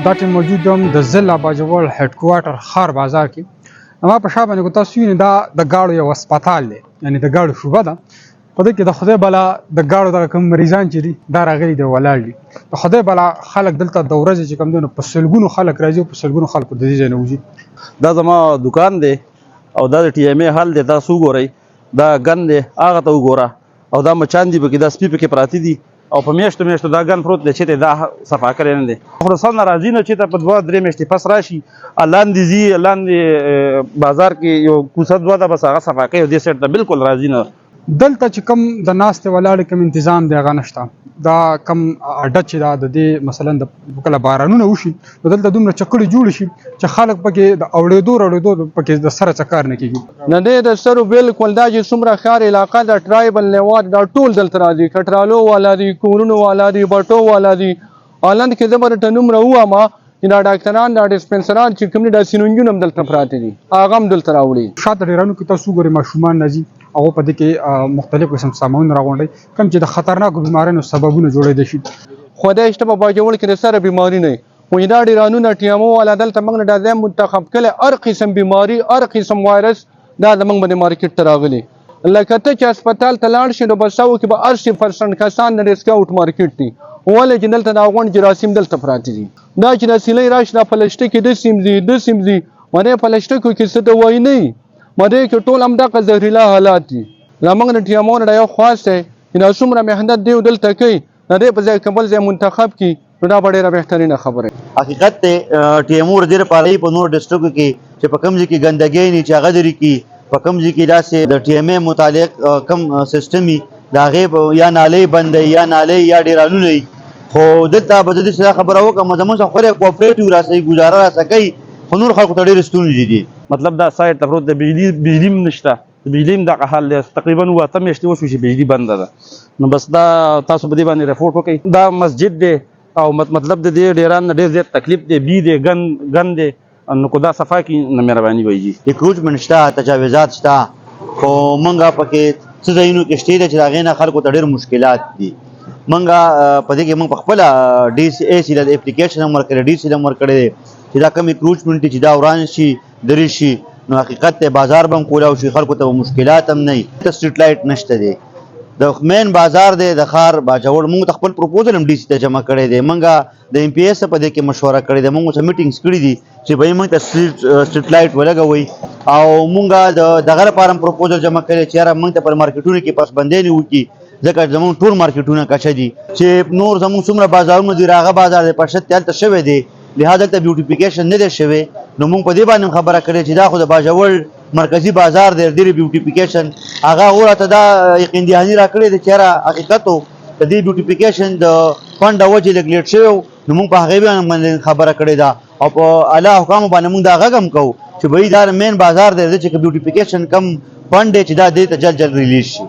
دا ټیم موجود یم د ضلع باجوړ هډ کوارټر خار بازار کې. ما په شا باندې که تاسو وینئ دا د ګاړو یو هسپتال دی، یعنې د ګاړو شوبه ده. په دې کې د خدای بلا د ګاړو دغه کوم مریضان چې دي دا راغلي دي ولاړ دي. د خدای بلا خلک دلته د ورځې چې کوم دی نو په سلګونو خلک راځي او په سلګونو خلکو د دې ځای نه وځي. دا زما دکان دی او دا د ټي ایم ای حل دی. تاسو وګورئ دا ګن دی، هغه ته وګوره، او دا مچان دي پکې، دا سپي پکې پراته دي او په میاشتو میاشتو دا ګن پروت دی چې دا صفا کړی نه دی. خراسان نه راځي نه چې ته په 2-3 میاشتې پس راشي لاندې ځي، لاندې بازار کې یو کوڅه دوه ده بس هغه صفا کوي او دې سایډ ته بالکل راځي نه. دلته چې کوم د ناستې ولاړې کوم تنظیم دی هغه نشته. دا کوم اډه چې دا د دې مثلا د کله بارانونه وشي نو دلته دومره چکړې جوړې شي چې خلک پکې د اورېدو پکې د سره چکار نه کېږي. نه دی د سرو بالکل دا چې څومره ښار علاقه د ټرایبل لیواد دا ټول دلته راځي. کټرالو والا دي، کورونو والا دي، بټو والا دي. هالند کې زه به ته نومره ووایم دا ډاکټران دا ډسپنسران چې کوم دي دا سینونجونه هم دلته پراته دي، هغه هم دلته راوړي. شاته ډېرانو کې تاسو وګورئ ماشومان راځي، هغه په دې کې مختلف قسم سامان راغونډي کوم چې د خطرناکو بیماریو سببونه جوړېدای شي. خدای شته په باجوړ کې د سره بیماری نه وي. دا ډېرانونه ټیامو والا دلته موږ نه دا منتخب کړی هر قسم بیماری، هر قسم وایرس دا زموږ باندې مارکیټ ته راغلی. لکه ته چې هسپتال ته لاړ شي نو بساو کې به 80% کسان د ریسک آوټ مارکیټ دي، ولې چې دلته د غونډ جراثیم دلته پراته دي. دا چې د سیلۍ راشي دا پلسټیک کې د سیمځي باندې پلسټیکو کې څه دوايي نه وي، باندې کې ټول همدغه زهریلا حالات دي. زموږ د ټیامو نه دا یو خواست دی چې دا څومره محنت دی دلته کوي د دې په ځای کبل ځای منتخب کړي نو دا به ډېره بهترینه خبره. حقیقت دی ټیامو ډېر پاره په نور ډسټرکټو کې چې په کوم ځای کې ګندګي نه چې هغه لري کې په کوم ځای کې داسې د ټي ایم ای متعلق کم سیستمي د هغې یا نالۍ بندوي یا نالۍ یا ډېرانونه وي، خو دلته به زه داسې خبره وکړم زموږ څخه خورې کوآپریټیو راسئ ګزاره راسه کوي، خو نور خلکو ته ډېرې ستونزې دي. مطلب دا سایډ ته پروت دی، بجلي هم نشته، د بجلي هم دغه حال دی. تقریبا 8 میاشتې وشوې چې بجلي بنده ده. نو بس دا تاسو په دې باندې رپورټ وکړئ. دا مسجد دی او مطلب د دې ډېران نه ډېر زیات تکلیف دی، بي دی، ګن دی، نو کو دا صفا کې نه مهرباني وایي. ریکروټمنټ شته، تجاوزات شته، خو موږ پکې څه ځایونو کې شته چې د هغې نه خلکو ته ډېر مشکلات دي. موږ په دې کې موږ په خپله ډي سی اے سي د اپلیکیشن هم ورکړی، ډي سی هم ورکړی دی چې دا کوم ریکروچمنټ چې دا وران شي درې شي نو حقیقت دی بازار به هم کولاو شي، خلکو ته به مشکلات هم نه وي. سټریټ لایټ نشته دی، د مین بازار دی د ښار باجوړ. موږ ته خپل پروپوزل هم ډي سی ته جمع کړی دی، موږ د ایم پی ایس په دې کې مشوره کړې ده، موږ سره میټینګس کړي دي چې به موږ ته سټریټ لایټ ولګوئ، او موږ د دغه لپاره هم پروپوزل جمع کړی چې یاره موږ ته پر مارکیټونو کې پسبندۍ نه وکړي، ځکه زموږ ټول مارکیټونه کچه دي چې نور زموږ څومره بازارونه دي هغه بازار دی پرشت هلته شوی دی، لهذا دلته بیوټیفیکیشن نه دی شوی. نو موږ په دې باندې خبره کړې چې دا خو د باجوړ مرکزي بازار دی، ډېرې بیوټیفیکیشن هغه راته دا یقین دهاني راکړې ده چې یاره حقیقت د دې بیوټیفیکیشن د فنډ وجې لږ لیټ شوی نو موږ په هغې باندې خبره کړې ده او په اعلی حکامو باندې موږ دا غږ هم کوو چې بهی دا مین بازار دی چې بیوټیفیکیشن کم فنډ دی چې دا دې ته جلد ریلیز شي.